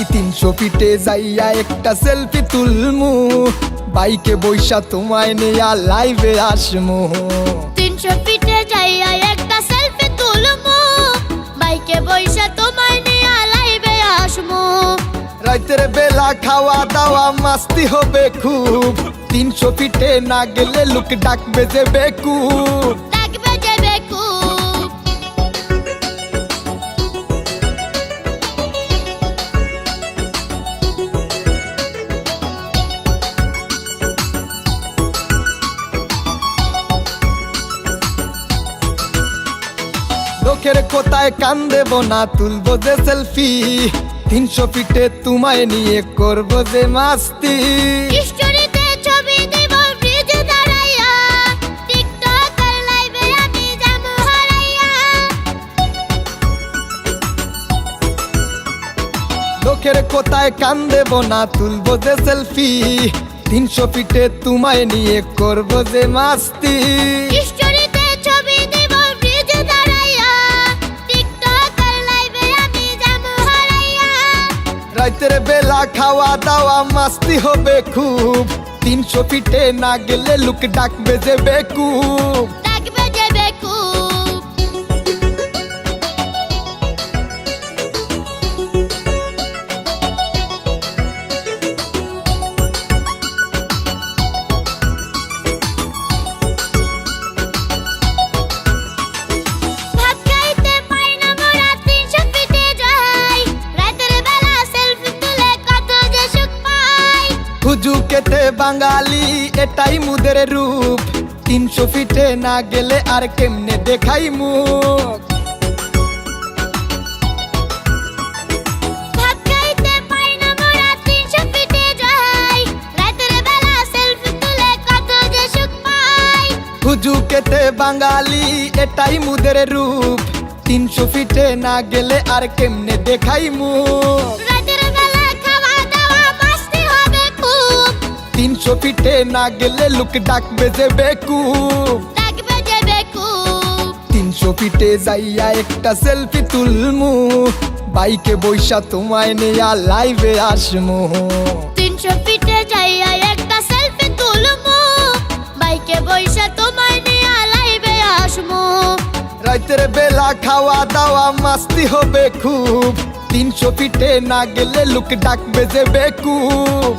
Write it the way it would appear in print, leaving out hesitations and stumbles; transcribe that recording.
300 ফিটে যাইয়া একটা সেলফি তুলমু, বাইকে বইসা তোমায় নিয়া লাইভে আসমু। 300 ফিটে যাইয়া একটা সেলফি তুলমু, বাইকে বইসা তোমায় নিয়া লাইভে আসমু। রাতের বেলা খাওয়া দাওয়া মাস্তি হবে খুব, 300 ফিটে না গেলে লোক ডাকবে যে বেকুব। ডাকবে যে বেকুব। লোকের কোথায় কান দেব না, তুলবো যে সেলফি, 300 ফিটে তোমায় নিয়ে করবো যে মাস্তি। স্টোরিতে ছবি দেব ব্রিজে দাঁড়াইয়া, টিকটক আর লাইভে আমি যাবো হারাইয়া। লোকের কোথায় কান দেব না, তুলবো যে সেলফি, 300 ফিটে তোমায় নিয়ে করবো যে মাস্তি। স্টোরিতে ছবি দেব ব্রিজে দাঁড়াইয়া, টিকটক আর লাইভে আমি যাবো হারাইয়া। রাতের বেলা খাওয়া দাওয়া মাস্তি হবে খুব, 300 ফিটে না গেলে লোক ডাকবে যে বেকুব। ডাকবে যে বেকুব। ভাত খাইতে পাই না মোরা, 300 ফিটে যাই, রাতের বেলা সেলফি তুলে কত যে সুখ পাই। হুজুকেতে বাঙালি এটাই মুদের রূপ, 300 ফিটে না গেলে আর কেমনে দেখাই মুখ। ভাত খাইতে পাই না মোরা, 300 ফিটে যাই, রাতের বেলা সেলফি তুলে কত যে সুখ পাই। হুজুকেতে বাঙালি এটাই মুদের রূপ, 300 ফিটে না গেলে আর কেমনে দেখাই মুখ। রাতের বেলা খাওয়া দাওয়া মাস্তি হবে খুব, 300 ফিটে না গেলে লোক ডাকবে যে বেকুব। ডাকবে যে বেকুব। 300 ফিটে যাইয়া একটা সেলফি তুলমু, বাইকে বইসা তোমায় নিয়া লাইভে আসমু। 300 ফিটে যাইয়া একটা সেলফি তুলমু, বাইকে বইসা তোমায় নিয়া লাইভে আসমু। রাতের বেলা খাওয়া দাওয়া মাস্তি হবে খুব, 300 ফিটে না গেলে লোক ডাকবে যে বেকুব।